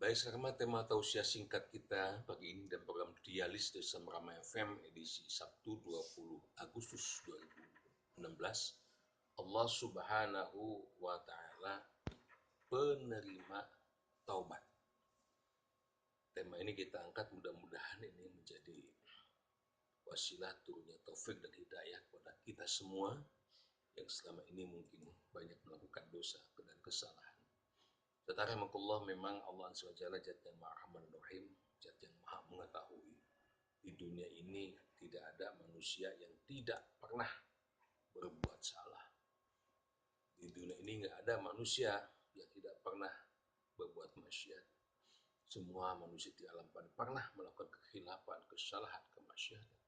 Baik, sekarang tema tausiah singkat kita pagi ini dan program Dialis Desa Merama FM edisi Sabtu 20 Agustus 2016. Allah Subhanahu wa Ta'ala penerima taubat. Tema ini kita angkat, mudah-mudahan ini menjadi wasilah turunnya taufik dan hidayah kepada kita semua yang selama ini mungkin banyak melakukan dosa dan kesalahan. Tatarahakumullah, memang Allah SWT Zat yang Maha Rahman Rahim, Zat yang Maha mengetahui. Di dunia ini tidak ada manusia yang tidak pernah berbuat salah. Di dunia ini nggak ada manusia yang tidak pernah berbuat maksiat. Semua manusia di alam pernah melakukan kekhilafan, kesalahan, kemaksiatan.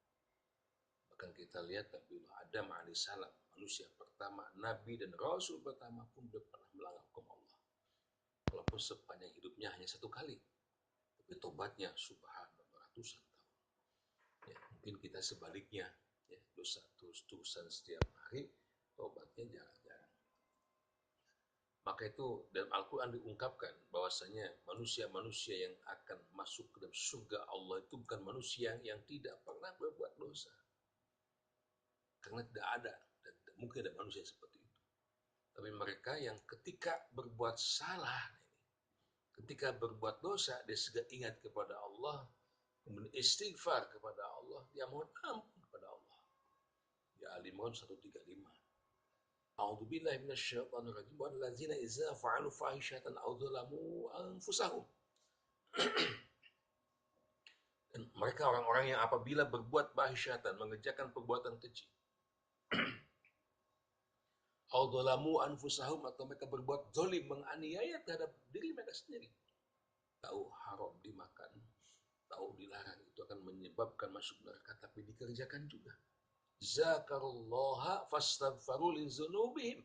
Bahkan kita lihat Nabi Adam alaihissalam, manusia pertama, Nabi dan Rasul pertama pun belum pernah melanggar hukum Allah. Walaupun sepanjang hidupnya hanya satu kali, tapi tobatnya subhanallah ratusan tahun. Ya, mungkin kita sebaliknya, ya, dosa terus-terusan setiap hari, tobatnya jarang-jarang. Maka itu dalam Al-Quran diungkapkan bahwasanya manusia-manusia yang akan masuk ke dalam surga Allah itu bukan manusia yang tidak pernah berbuat dosa. Karena tidak ada, dan tidak mungkin ada manusia seperti itu. Tapi mereka yang ketika berbuat salah, ketika berbuat dosa, dia segera ingat kepada Allah, kemudian istighfar kepada Allah, dia mohon ampun kepada Allah. Ya, Al-Imran 135. A'udzubillahi minasyaitonir rajim. Wallazina idza fa'alu fahishatan aw dzalamu anfusahum. Dan mereka orang-orang yang apabila berbuat fahisyatan, mengerjakan perbuatan keji, aw dzalamu anfusahum, atau mereka berbuat zalim, menganiaya terhadap diri mereka sendiri, tahu haram dimakan, tahu dilarang, itu akan menyebabkan masuk neraka, tapi dikerjakan juga. Zakarullaha fastaghfaru li dzunubihim.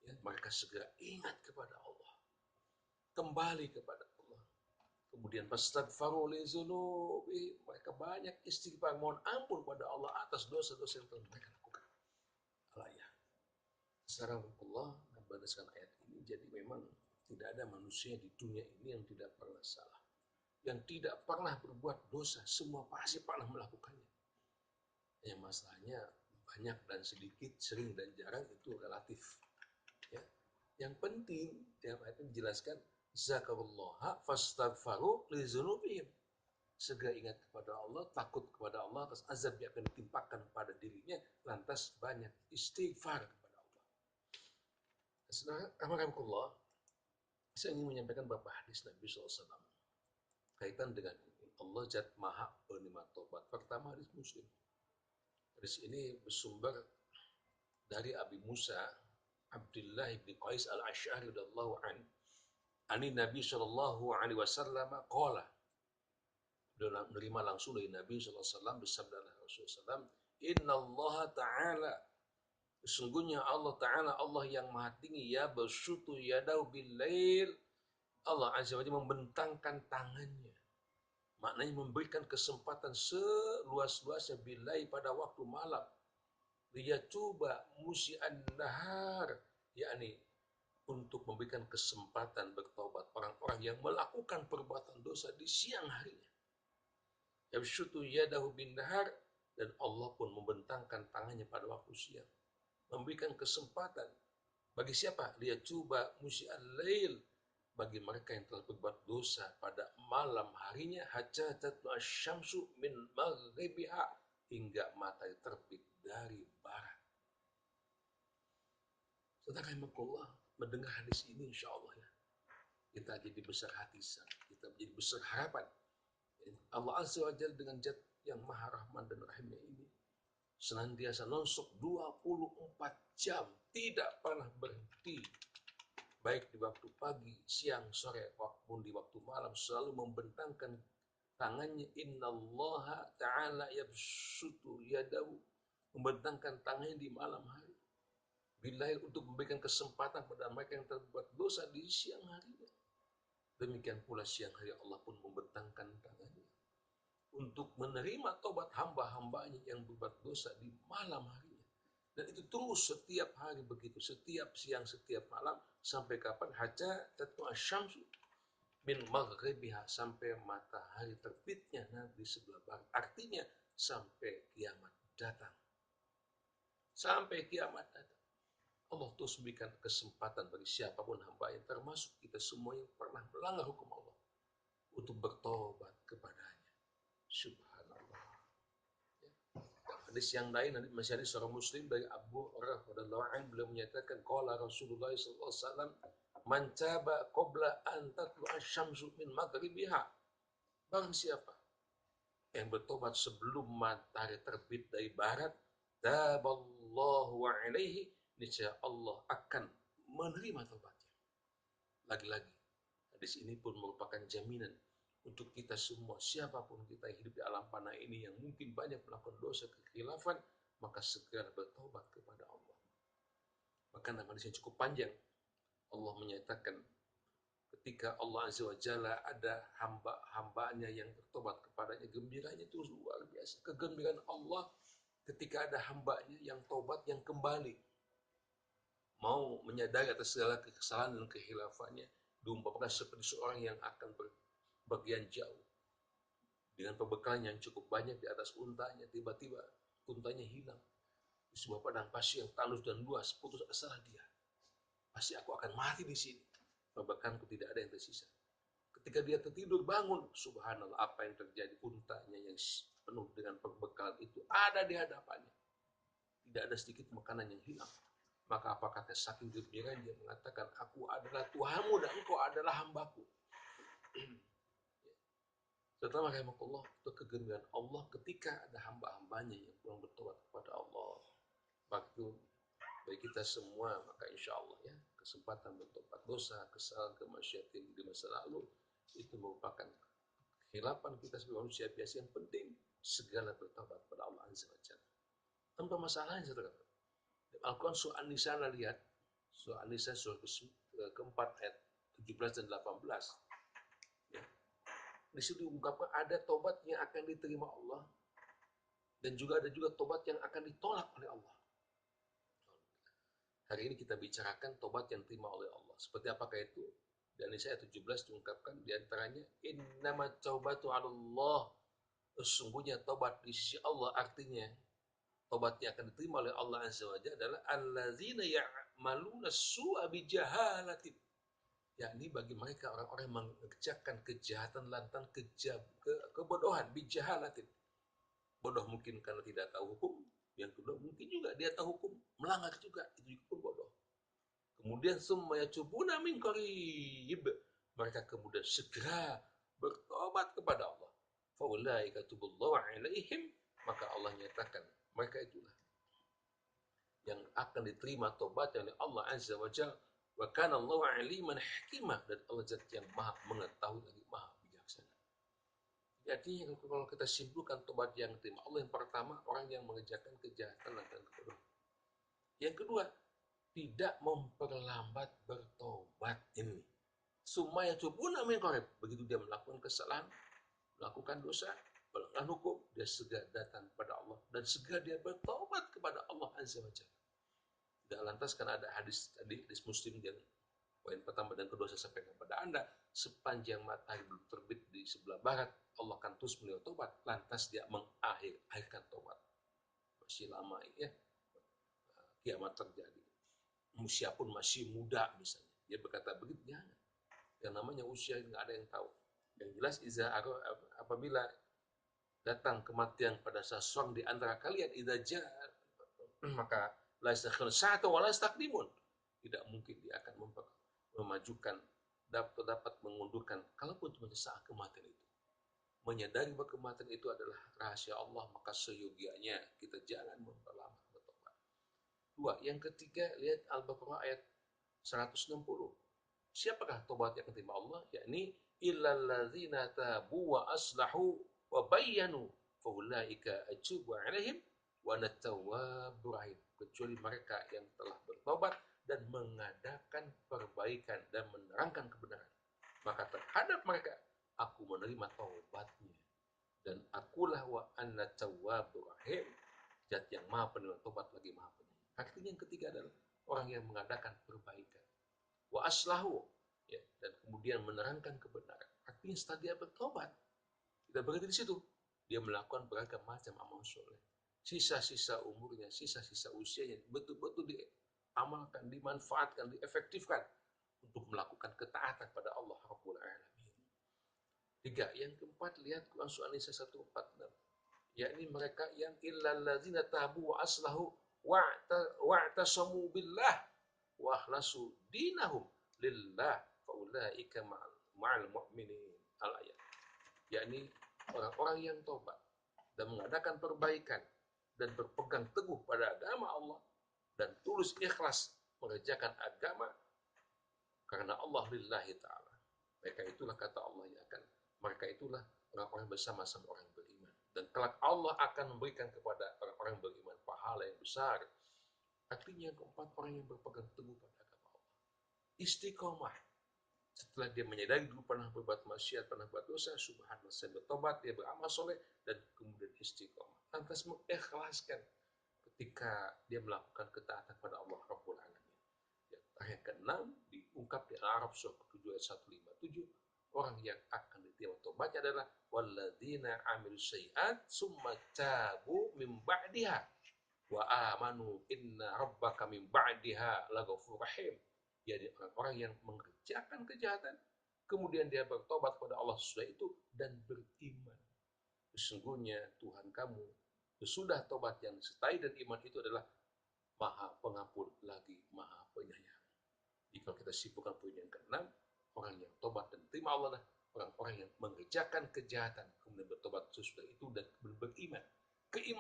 Ya, mereka segera ingat kepada Allah, kembali kepada Allah. Kemudian fastaghfaru li dzunubihim, mereka banyak istighfar, mohon ampun kepada Allah atas dosa-dosa yang telah mereka lakukan. Al-ayah. Secara Allah, berdasarkan ayat ini, jadi memang tidak ada manusia di dunia ini yang tidak pernah salah, yang tidak pernah berbuat dosa. Semua pasti pernah melakukannya. Yang masalahnya banyak dan sedikit, sering dan jarang itu relatif. Ya. Yang penting dalam ayat ini dijelaskan, zakarullaha fastaghfaru li dzunubihim. Segera ingat kepada Allah, takut kepada Allah atas azab yang akan ditimpakan pada dirinya, lantas banyak istighfar kepada Allah. Saudara, alhamdulillah, saya ingin menyampaikan beberapa hadis Nabi SAW kaitan dengan ini. Allah Zat Maha penerima taubat. Pertama, hadis Muslim. Hadis ini bersumber dari Abi Musa Abdullah bin Qais al-Asy'ari radhiyallahu an. Ani Nabi sallallahu alaihi wasallam qala. Dia menerima langsung dari Nabi sallallahu alaihi wasallam, bersabda Rasulullah sallallahu, "Inna Allah Ta'ala, sesungguhnya Allah Ta'ala, Allah yang maha tinggi, ya basutu yadau bil lail." Allah Azza wa Jalla membentangkan tangannya. Maknanya memberikan kesempatan seluas-luasnya bilai pada waktu malam. Dia coba musi'an nahar, yakni untuk memberikan kesempatan bertobat orang-orang yang melakukan perbuatan dosa di siang harinya. Yabsutu yadahu bin nahar, dan Allah pun membentangkan tangannya pada waktu siang, memberikan kesempatan bagi siapa? Dia coba musi'al lail, bagi mereka yang telah berbuat dosa pada malam harinya, hatta tatlu asyamsu min maghribiha, hingga matahari terbit dari barat. Saudara yang Allah, mendengar hadis ini insya Allah ya, kita jadi besar hati, kita menjadi besar harapan. Allah Azza wa Jalla dengan Zat yang Maha Rahman dan Rahimnya ini senantiasa nonstop 24 jam, tidak pernah berhenti, baik di waktu pagi, siang, sore, maupun di waktu malam, selalu membentangkan tangannya. Innallaha ta'ala yabsutu yadahu, membentangkan tangannya di malam hari bilahil, untuk memberikan kesempatan pada mereka yang terbuat dosa di siang harinya. Demikian pula siang hari Allah pun membentangkan tangannya untuk menerima tobat hamba-hambanya yang berbuat dosa di malam harinya. Dan itu terus setiap hari begitu, setiap siang, setiap malam, sampai kapan? Hatta tatlu asyamsu min maghribiha, sampai matahari terbitnya di sebelah barat. Artinya sampai kiamat datang. Sampai kiamat datang. Allah terus memberikan kesempatan bagi siapapun hamba yang termasuk kita semua yang pernah melanggar hukum Allah untuk bertobat kepadanya. Subhanallah. Ya. Hadis yang lain, masih hadis seorang Muslim dari Abu Hurairah radhiyallahu anhu, beliau menyatakan qala Rasulullah sallallahu alaihi wasallam man taba qabla an tatlu'a asy-syamsu min maghribiha, barang siapa yang bertobat sebelum matahari terbit dari barat, taballahu alaihi, niscaya Allah akan menerima tobatnya. Lagi-lagi, hadis ini pun merupakan jaminan untuk kita semua, siapapun kita yang hidup di alam panah ini yang mungkin banyak melakukan dosa kekhilafan, maka segera bertobat kepada Allah. Maka nama hadis yang cukup panjang, Allah menyatakan ketika Allah Azza wa Jalla ada hamba-hambanya yang bertobat kepadanya, gembiranya itu luar biasa. Kegembiraan Allah ketika ada hambanya yang tobat, yang kembali mau menyadari atas segala kesalahan dan kehilafannya, diumpamakan seperti seorang yang akan berpergian jauh dengan perbekalan yang cukup banyak di atas untanya. Tiba-tiba untanya hilang di sebuah padang pasir yang tandus dan luas. Putus asa dia, pasti aku akan mati di sini, perbekalku tidak ada yang tersisa. Ketika dia tertidur bangun, subhanallah, apa yang terjadi? Untanya yang penuh dengan perbekalan itu ada di hadapannya, tidak ada sedikit makanan yang hilang. Maka apa kata, saking gembiranya dia mengatakan, aku adalah Tuhanmu dan engkau adalah hambaku. Setelah rahimahullah, itu kegembiraan Allah ketika ada hamba-hambanya yang pulang bertobat kepada Allah. Waktu bagi kita semua, maka insya Allah ya, kesempatan bertobat dosa, kesalahan, kemaksiatan di masa lalu itu merupakan kehilapan kita sebagai manusia biasa yang penting segala bertobat kepada Allah Azza wa Jalla. Tanpa masalah, saudara. Al-Quran surah An-Nisa, lihat surah An-Nisa surah keempat ayat 17 dan 18. Ya. Di situ diungkapkan ada tobat yang akan diterima Allah dan juga ada juga tobat yang akan ditolak oleh Allah. Hari ini kita bicarakan tobat yang diterima oleh Allah. Seperti apakah itu? Dan An-Nisa ayat 17 diungkapkan diantaranya, innamat taubatu 'alallah, sesungguhnya tobat di sisi Allah, artinya tobatnya akan diterima oleh Allah Azza wa Jalla adalah allazina ya'maluna su'a bijahalatin, yakni bagi mereka orang-orang yang mengerjakan kejahatan lantaran kebodohan, bijahalatin. Bodoh mungkin karena tidak tahu hukum, yang kedua mungkin juga dia tahu hukum, melanggar juga, itu juga pun bodoh. Kemudian summa yatubuna min qarib, mereka kemudian segera bertobat kepada Allah. Faulaika tubullahu alaihim, maka Allah nyatakan mereka itulah yang akan diterima tobatnya oleh Allah Azza wa Jalla. Wa kana Allahu aliman hakimah, dan Allah Zat yang maha mengetahui lagi maha bijaksana. Jadi kalau kita simpulkan tobat yang diterima Allah, yang pertama orang yang mengerjakan kejahatan dan kebodohan. Yang kedua, tidak memperlambat bertobat ini. Summa yatubuna min qarib, begitu dia melakukan kesalahan, melakukan dosa, pelanggaran hukum, dia segera datang kepada Allah dan segera dia bertobat kepada Allah Azza wa Jalla. Tidak lantas karena ada hadis tadi, hadis Muslim yang poin pertama dan kedua saya sampaikan kepada Anda, sepanjang matahari belum terbit di sebelah barat, Allah akan terus menerima tobat. Lantas dia mengakhirkan tobat. Masih lama ya, kiamat terjadi. Usia pun masih muda misalnya. Dia berkata begitu, jangan. Yang namanya usia nggak ada yang tahu. Yang jelas apabila datang kematian pada seseorang di antara kalian, maka la yastakhirun sa'atan wa la yastaqdimun. Tidak mungkin dia akan memajukan, dapat mengundurkan, kalaupun cuma saat kematian itu. Menyadari bahwa kematian itu adalah rahasia Allah, maka seyogianya kita jangan memperlambat bertobat. Dua, yang ketiga, lihat Al-Baqarah ayat 160. Siapakah tobat yang diterima Allah? Yakni illal ladzina tabu wa aslahu wa bayyanu faulaika atubu alaihim wa ana tawwabur rahim. Kecuali mereka yang telah bertobat dan mengadakan perbaikan dan menerangkan kebenaran, maka terhadap mereka aku menerima taubatnya, dan akulah wa ana tawwabur rahim, zat yang maha penerima tobat lagi maha penyayang. Artinya yang ketiga adalah orang yang mengadakan perbaikan. Wa aslahu, ya, dan kemudian menerangkan kebenaran. Artinya setelah dia bertobat, tidak berhenti di situ. Dia melakukan beragam macam amal soleh. Sisa-sisa umurnya, sisa-sisa usianya betul-betul diamalkan, dimanfaatkan, diefektifkan untuk melakukan ketaatan pada Allah Rabbul Alamin. 3. Yang keempat, lihat Quran Surah An-Nisa 146. Yakni mereka yang illal ladzina tabu wa aslahu wa'tasamu billah wa akhlasu dinahum lillah faulaika ma'al mu'minin. Al-ayat. Yakni orang-orang yang tobat dan mengadakan perbaikan dan berpegang teguh pada agama Allah dan tulus ikhlas mengerjakan agama karena Allah lillahi ta'ala. Mereka itulah orang-orang bersama-sama orang beriman. Dan kelak Allah akan memberikan kepada orang-orang beriman pahala yang besar. Artinya keempat, orang yang berpegang teguh pada agama Allah. Istiqomah. Setelah dia menyadari dulu pernah berbuat maksiat, pernah berbuat dosa, subhanallah, saya bertobat, dia beramal soleh, dan kemudian istiqomah. Lantas mengikhlaskan ketika dia melakukan ketaatan pada Allah Rabbul Alamin. Ayat ke-6 diungkap di Al-A'raf surah ke-7 ayat 157. Orang yang akan diterima tobatnya adalah walladzina amilus sayyi'at summa tabu min ba'diha wa amanu inna rabbaka min ba'diha laghafurur rahim. Jadi orang-orang yang mengerjakan kejahatan kemudian dia bertobat kepada Allah sesudah itu dan beriman. Sesungguhnya Tuhan kamu sesudah tobat yang disertai dan iman itu adalah Maha Pengampun lagi Maha Penyayang. Jika kita simpulkan poin yang ke-6, orang yang tobat dan terima Allah lah orang-orang yang mengerjakan kejahatan kemudian bertobat sesudah itu dan beriman. Keimanan